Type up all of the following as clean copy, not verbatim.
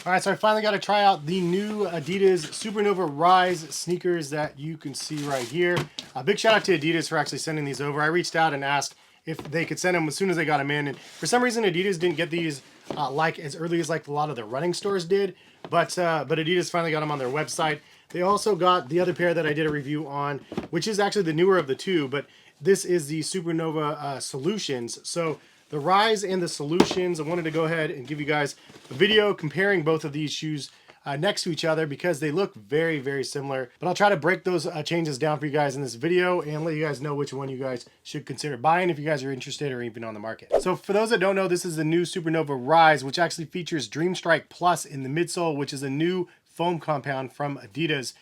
All right, so I finally got to try out the new Adidas Supernova Rise sneakers that you can see right here. A big shout out to Adidas for actually sending these over. I reached out and asked if they could send them as soon as they got them in. And for some reason, Adidas didn't get these like as early as like a lot of the running stores did. But Adidas finally got them on their website. They also got the other pair that I did a review on, which is actually the newer of the two. But this is the Supernova Solutions. So the Rise and the Solutions, I wanted to go ahead and give you guys a video comparing both of these shoes next to each other because they look very, very similar. But I'll try to break those changes down for you guys in this video and let you guys know which one you guys should consider buying if you guys are interested or even on the market. So for those that don't know, this is the new Supernova Rise, which actually features Dreamstrike Plus in the midsole, which is a new foam compound from Adidas.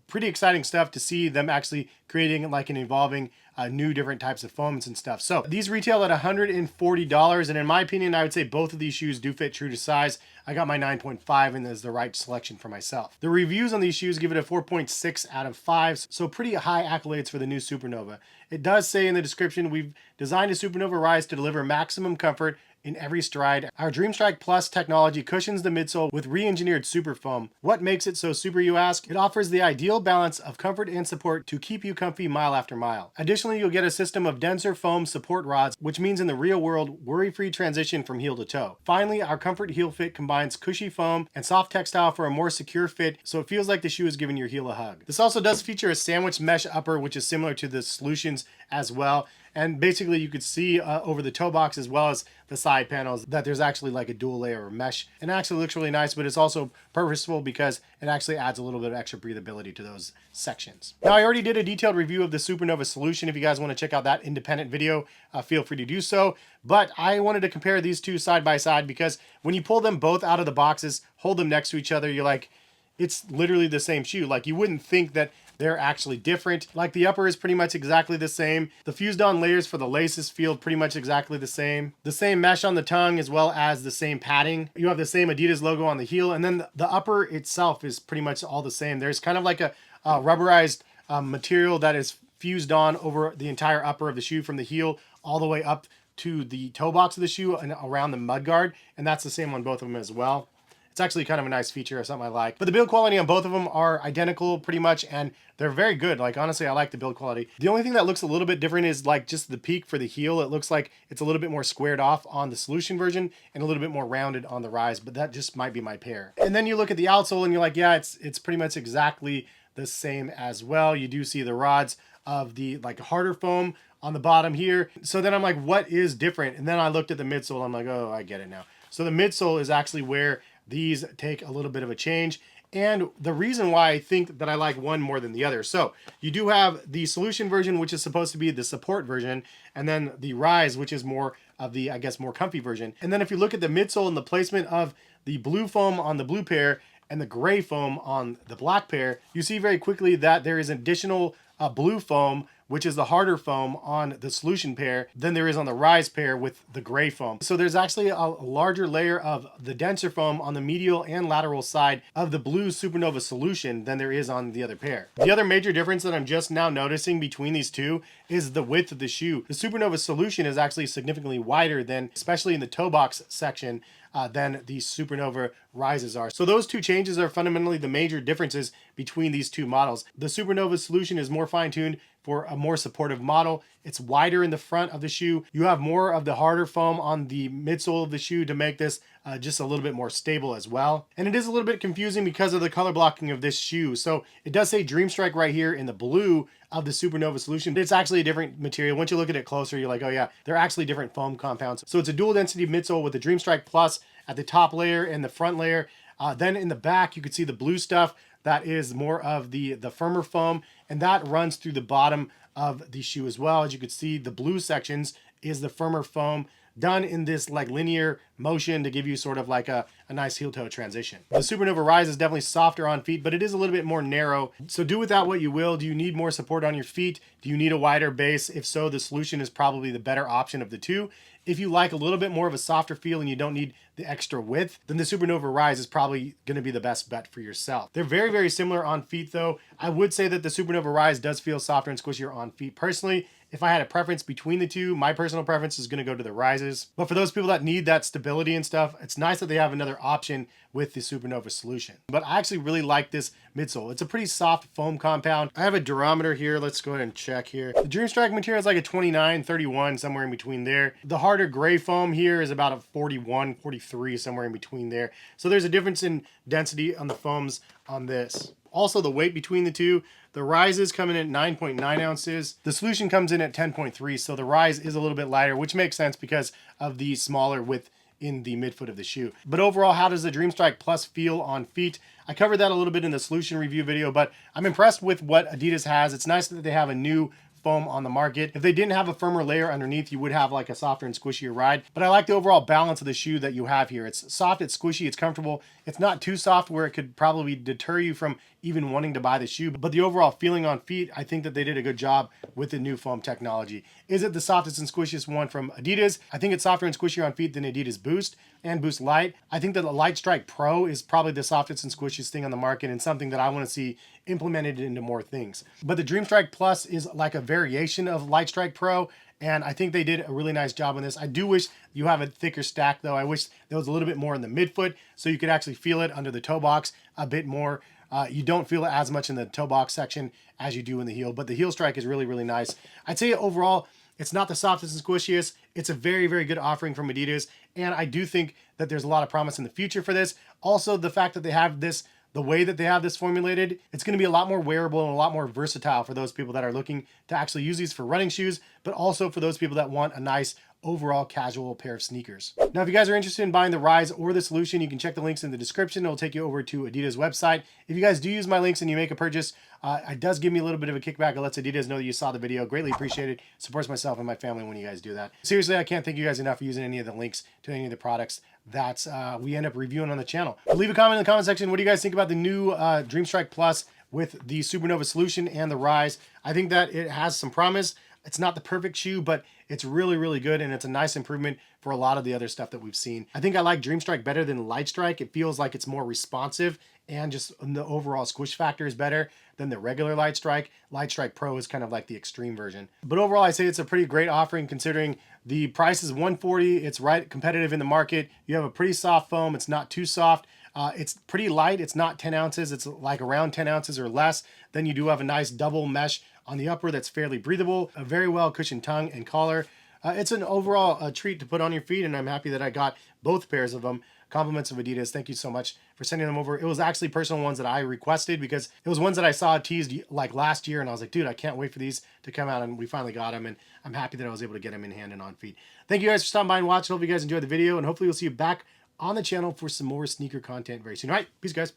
Pretty exciting stuff to see them actually creating like an evolving new different types of foams and stuff. So these retail at $140, and in my opinion, I would say both of these shoes do fit true to size. I got my 9.5 and is the right selection for myself. The reviews on these shoes give it a 4.6 out of 5, so pretty high accolades for the new Supernova. It does say in the description, we've designed a Supernova Rise to deliver maximum comfort in every stride. Our Dreamstrike Plus technology cushions the midsole with re-engineered super foam. What makes it so super, you ask? It offers the ideal balance of comfort and support to keep you comfy mile after mile. Additionally, you'll get a system of denser foam support rods, which means in the real world, worry-free transition from heel to toe. Finally, our Comfort Heel Fit combines cushy foam and soft textile for a more secure fit, so it feels like the shoe is giving your heel a hug. This also does feature a sandwich mesh upper, which is similar to the Solutions as well. And basically you could see over the toe box as well as the side panels that there's actually like a dual layer of mesh. And it actually looks really nice, but it's also purposeful because it actually adds a little bit of extra breathability to those sections. Now, I already did a detailed review of the Supernova Solution. If you guys want to check out that independent video, feel free to do so. But I wanted to compare these two side by side because when you pull them both out of the boxes, hold them next to each other, you're like, it's literally the same shoe. Like you wouldn't think that they're actually different. Like the upper is pretty much exactly the same. The fused on layers for the laces feel pretty much exactly the same. The same mesh on the tongue as well as the same padding. You have the same Adidas logo on the heel, and then the upper itself is pretty much all the same. There's kind of like a rubberized material that is fused on over the entire upper of the shoe from the heel all the way up to the toe box of the shoe and around the mudguard, and that's the same on both of them as well. It's actually kind of a nice feature or something I like. But the build quality on both of them are identical pretty much, and they're very good. Like honestly, I like the build quality. The only thing that looks a little bit different is like just the peak for the heel. It looks like it's a little bit more squared off on the Solution version and a little bit more rounded on the Rise, but that just might be my pair. And then you look at the outsole and you're like, yeah, it's pretty much exactly the same as well. You do see the rods of the like harder foam on the bottom here. So then I'm like, what is different? And then I looked at the midsole. I'm like, oh, I get it now. So the midsole is actually where these take a little bit of a change, and the reason why I think that I like one more than the other. So you do have the Solution version, which is supposed to be the support version, and then the Rise, which is more of the, I guess, more comfy version. And then if you look at the midsole and the placement of the blue foam on the blue pair and the gray foam on the black pair, you see very quickly that there is additional blue foam, which is the harder foam on the Solution pair than there is on the Rise pair with the gray foam. So there's actually a larger layer of the denser foam on the medial and lateral side of the blue Supernova Solution than there is on the other pair. The other major difference that I'm just now noticing between these two is the width of the shoe. The Supernova Solution is actually significantly wider than, especially in the toe box section, than the Supernova Rises are. So those two changes are fundamentally the major differences between these two models. The Supernova Solution is more fine-tuned for a more supportive model. It's wider in the front of the shoe. You have more of the harder foam on the midsole of the shoe to make this just a little bit more stable as well. And it is a little bit confusing because of the color blocking of this shoe. So it does say Dreamstrike right here in the blue of the Supernova Solution, but it's actually a different material. Once you look at it closer, you're like, oh yeah, they're actually different foam compounds. So it's a dual density midsole with the Dreamstrike Plus at the top layer and the front layer. Then in the back, you can see the blue stuff. That is more of the firmer foam, and that runs through the bottom of the shoe as well. As you can see, the blue sections is the firmer foam done in this like linear motion to give you sort of like a nice heel toe transition. The Supernova Rise is definitely softer on feet, but it is a little bit more narrow. So do with that what you will. Do you need more support on your feet? Do you need a wider base? If so, the Solution is probably the better option of the two. If you like a little bit more of a softer feel and you don't need the extra width, then the Supernova Rise is probably going to be the best bet for yourself. They're very, very similar on feet though. I would say that the Supernova Rise does feel softer and squishier on feet. Personally, if I had a preference between the two, my personal preference is going to go to the Rises. But for those people that need that stability and stuff, it's nice that they have another option with the Supernova solution. But I actually really like this midsole. It's a pretty soft foam compound. I have a durometer here. Let's go ahead and check here. The Dreamstrike material is like a 29, 31, somewhere in between there. The harder gray foam here is about a 41, 43, somewhere in between there. So there's a difference in density on the foams on this. Also, the weight between the two, the Rises come in at 9.9 ounces. The solution comes in at 10.3, so the Rise is a little bit lighter, which makes sense because of the smaller width in the midfoot of the shoe. But overall, how does the Dreamstrike Plus feel on feet? I covered that a little bit in the solution review video, but I'm impressed with what Adidas has. It's nice that they have a new foam on the market. If they didn't have a firmer layer underneath, you would have like a softer and squishier ride. But I like the overall balance of the shoe that you have here. It's soft, it's squishy, it's comfortable. It's not too soft where it could probably deter you from even wanting to buy the shoe. But the overall feeling on feet, I think that they did a good job with the new foam technology. Is it the softest and squishiest one from Adidas? I think it's softer and squishier on feet than Adidas Boost and Boost Light. I think that the Lightstrike Pro is probably the softest and squishiest thing on the market and something that I want to see implemented into more things. But the Dreamstrike Plus is like a variation of Lightstrike Pro, and I think they did a really nice job on this. I do wish you have a thicker stack though. I wish there was a little bit more in the midfoot so you could actually feel it under the toe box a bit more. You don't feel it as much in the toe box section as you do in the heel, but the heel strike is really, really nice. I'd say overall, it's not the softest and squishiest. It's a very, very good offering from Adidas, and I do think that there's a lot of promise in the future for this. Also, the fact that they have this, the way that they have this formulated, it's going to be a lot more wearable and a lot more versatile for those people that are looking to actually use these for running shoes, but also for those people that want a nice overall casual pair of sneakers. Now, if you guys are interested in buying the Rise or the Solution, you can check the links in the description. It'll take you over to Adidas website. If you guys do use my links and you make a purchase, it does give me a little bit of a kickback. It lets Adidas know that you saw the video. Greatly appreciated. Supports myself and my family when you guys do that. Seriously, I can't thank you guys enough for using any of the links to any of the products that we end up reviewing on the channel. But leave a comment in the comment section. What do you guys think about the new Dreamstrike Plus with the Supernova Solution and the Rise? I think that it has some promise. It's not the perfect shoe, but it's really, really good, and it's a nice improvement for a lot of the other stuff that we've seen. I think I like Dreamstrike better than Lightstrike. It feels like it's more responsive, and just the overall squish factor is better than the regular Lightstrike. Lightstrike Pro is kind of like the extreme version. But overall, I say it's a pretty great offering considering the price is $140. It's right competitive in the market. You have a pretty soft foam. It's not too soft. It's pretty light. It's not 10 ounces. It's like around 10 ounces or less. Then you do have a nice double mesh on the upper that's fairly breathable, a very well cushioned tongue and collar. It's an overall treat to put on your feet, and I'm happy that I got both pairs of them. Compliments of Adidas. Thank you so much for sending them over. It was actually personal ones that I requested because it was ones that I saw teased like last year, and I was like, dude, I can't wait for these to come out, and we finally got them, and I'm happy that I was able to get them in hand and on feet. Thank you guys for stopping by and watching. Hope you guys enjoyed the video, and hopefully we'll see you back on the channel for some more sneaker content very soon. All right, peace guys.